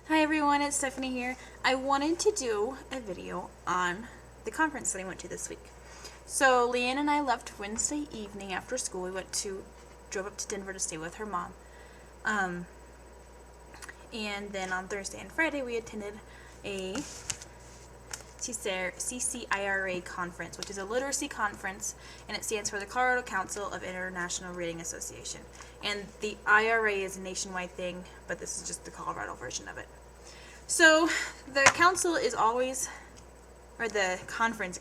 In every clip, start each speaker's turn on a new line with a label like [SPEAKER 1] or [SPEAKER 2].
[SPEAKER 1] Hi everyone, it's Stephanie here. I wanted to do a video on the conference that I went to this week. So Leanne and I left Wednesday evening after school. We drove up to Denver to stay with her mom. And then on Thursday and Friday we attended a CCIRA conference, which is a literacy conference, and it stands for the Colorado Council of International Reading Association. And the IRA is a nationwide thing, but this is just the Colorado version of it. So the council is always, or the conference,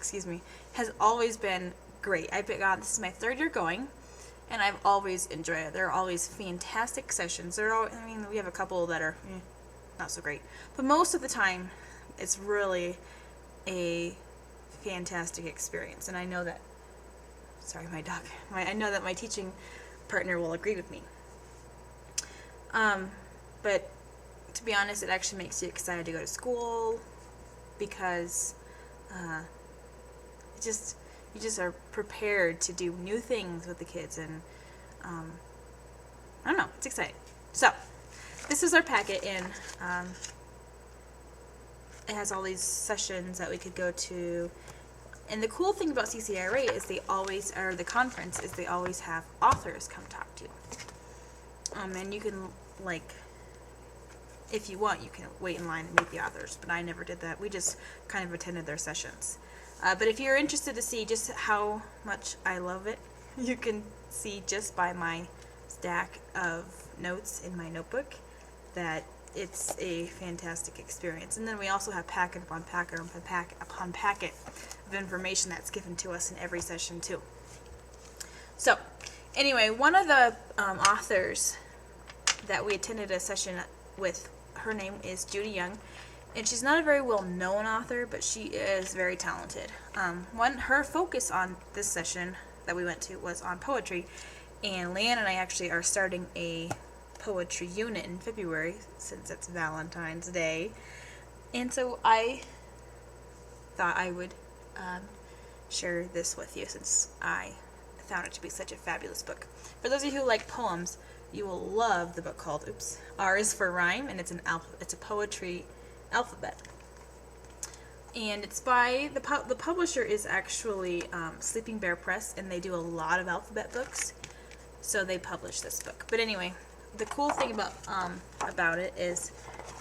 [SPEAKER 1] has always been great. This is my third year going, and I've always enjoyed it. There are always fantastic sessions. We have a couple that are not so great, but most of the time, it's really a fantastic experience. And I know that, my dog. I know that my teaching partner will agree with me. But to be honest, it actually makes you excited to go to school because you just are prepared to do new things with the kids, and I don't know, it's exciting. So this is our packet, and it has all these sessions that we could go to. And the cool thing about CCIRA is they always have authors come talk to you. And you can, if you want, you can wait in line and meet the authors, but I never did that. We just kind of attended their sessions. But if you're interested to see just how much I love it, you can see just by my stack of notes in my notebook that it's a fantastic experience. And then we also have packet upon packet upon packet of information that's given to us in every session too. So anyway, one of the authors that we attended a session with, her name is Judy Young, and she's not a very well-known author, but she is very talented. Her focus on this session that we went to was on poetry, and Leanne and I actually are starting a poetry unit in February since it's Valentine's Day, and so I thought I would share this with you since I found it to be such a fabulous book. For those of you who like poems, you will love the book called R is for Rhyme, and it's a poetry alphabet. And it's by the publisher is actually Sleeping Bear Press, and they do a lot of alphabet books, so they publish this book. But anyway, the cool thing about it is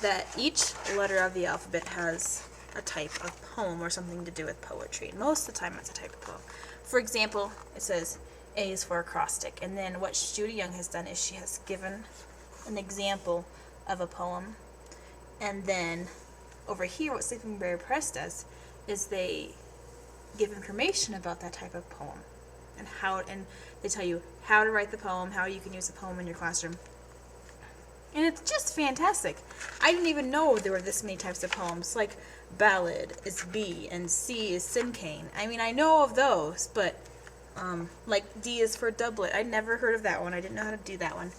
[SPEAKER 1] that each letter of the alphabet has a type of poem or something to do with poetry. And most of the time, it's a type of poem. For example, it says A is for acrostic, and then what Judy Young has done is she has given an example of a poem, and then over here what Sleeping Bear Press does is they give information about that type of poem and they tell you how to write the poem, how you can use the poem in your classroom, and it's just fantastic. I didn't even know there were this many types of poems. Like ballad is B and C is cinquain. I know of those, but like D is for doublet. I'd never heard of that one. I didn't know how to do that one.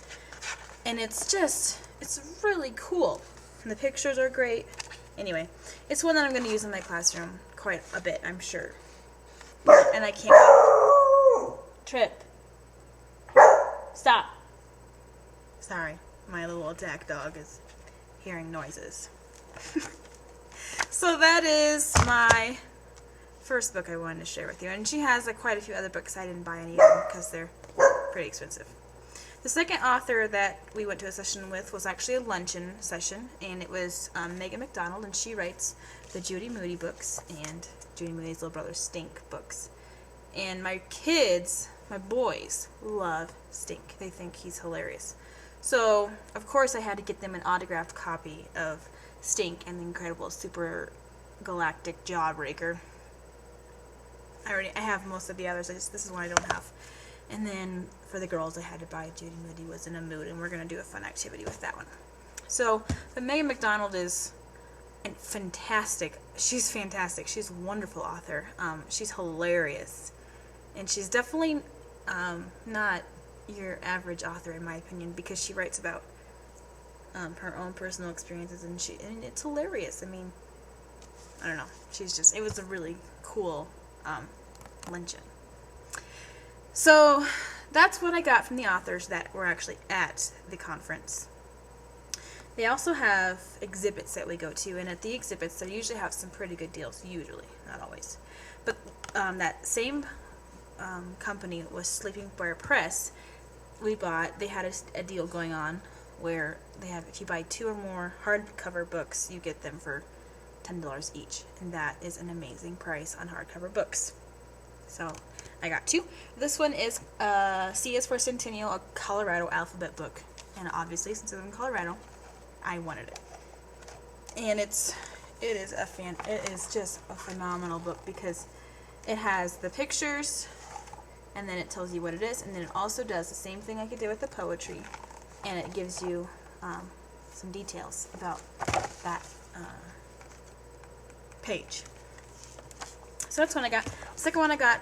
[SPEAKER 1] And it's really cool. And the pictures are great. Anyway, it's one that I'm going to use in my classroom quite a bit, I'm sure. And I can't Trip. Stop. Sorry, my little attack dog is hearing noises. So that is my first book I wanted to share with you, and she has quite a few other books. I didn't buy any of them because they're pretty expensive. The second author that we went to a session with was actually a luncheon session, and it was Megan McDonald, and she writes the Judy Moody books and Judy Moody's little brother Stink books. And my boys love Stink. They think he's hilarious. So of course I had to get them an autographed copy of Stink and the Incredible Super Galactic Jawbreaker. I have most of the others. This is one I don't have. And then for the girls, I had to buy Judy Moody Was in a Mood, and we're going to do a fun activity with that one. So, but Megan McDonald is fantastic. She's fantastic. She's a wonderful author. She's hilarious. And she's definitely not your average author, in my opinion, because she writes about her own personal experiences, and it's hilarious. I don't know. It was a really cool luncheon. So that's what I got from the authors that were actually at the conference. They also have exhibits that we go to, and at the exhibits, they usually have some pretty good deals. Usually, not always, but that same company was Sleeping Bear Press. They had a deal going on where they have, if you buy 2 or more hardcover books, you get them for $10 each, and that is an amazing price on hardcover books. So I got 2. This one is C is for Centennial, a Colorado alphabet book, and obviously since I'm in Colorado, I wanted it. And it is just a phenomenal book because it has the pictures, and then it tells you what it is, and then it also does the same thing like it did with the poetry, and it gives you some details about that page. So that's one I got. The second one I got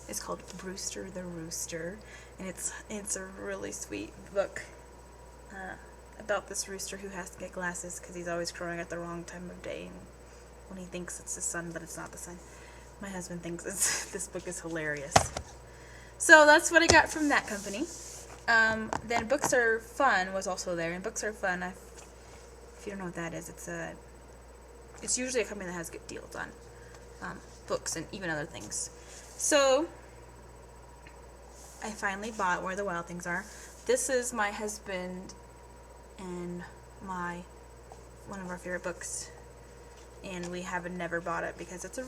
[SPEAKER 1] is called Brewster the Rooster, and it's a really sweet book about this rooster who has to get glasses because he's always crowing at the wrong time of day, and when he thinks it's the sun, but it's not the sun. My husband thinks this book is hilarious. So that's what I got from that company. Then Books Are Fun was also there, and Books Are Fun, if you don't know what that is, it's usually a company that has good deals on books and even other things. So I finally bought Where the Wild Things Are. This is my husband and one of our favorite books, and we have never bought it because it's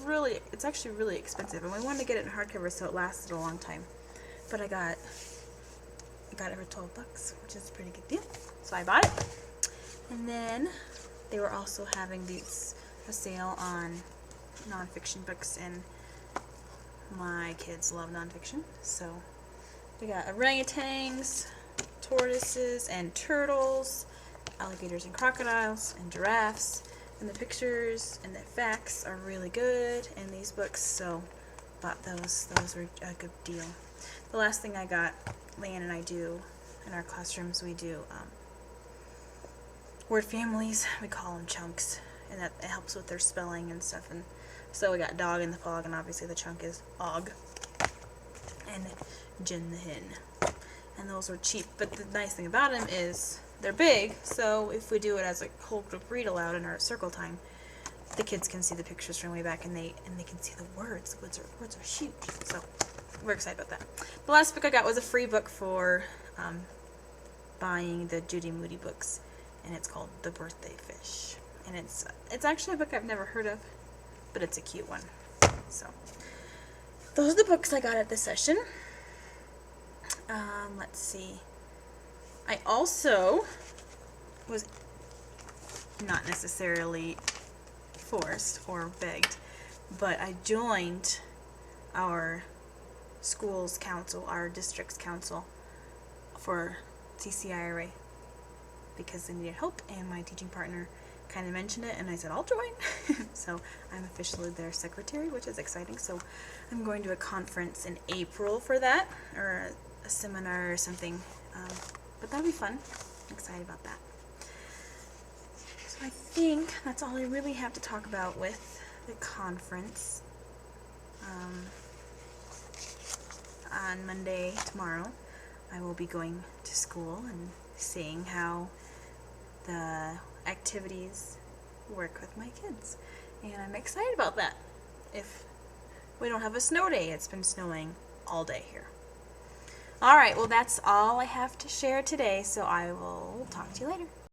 [SPEAKER 1] actually really expensive, and we wanted to get it in hardcover so it lasted a long time. But I got it for $12, which is a pretty good deal. So I bought it. And then they were also having a sale on nonfiction books, and my kids love nonfiction. So we got orangutans, tortoises, and turtles, alligators and crocodiles, and giraffes. And the pictures and the facts are really good in these books, so bought those. Those were a good deal. The last thing I got, Leanne and I do in our classrooms, we do word families. We call them chunks, and that it helps with their spelling and stuff. And so we got dog in the fog, and obviously the chunk is og, and Jen the hen. And those are cheap, but the nice thing about them is they're big, so if we do it as a whole group read aloud in our circle time, the kids can see the pictures from way back, and they can see the words. The words are huge, so we're excited about that. The last book I got was a free book for buying the Judy Moody books, and it's called The Birthday Fish, and it's actually a book I've never heard of, but it's a cute one. So those are the books I got at this session. Let's see. I also was not necessarily forced or begged, but I joined our school's council, our district's council, for CCIRA because they needed help, and my teaching partner kind of mentioned it, and I said, I'll join. So I'm officially their secretary, which is exciting. So I'm going to a conference in April for that, or a seminar or something. But that'll be fun. I'm excited about that. So I think that's all I really have to talk about with the conference. On Monday, tomorrow, I will be going to school and seeing how the activities work with my kids. And I'm excited about that. If we don't have a snow day, it's been snowing all day here. Alright, well that's all I have to share today, so I will talk to you later.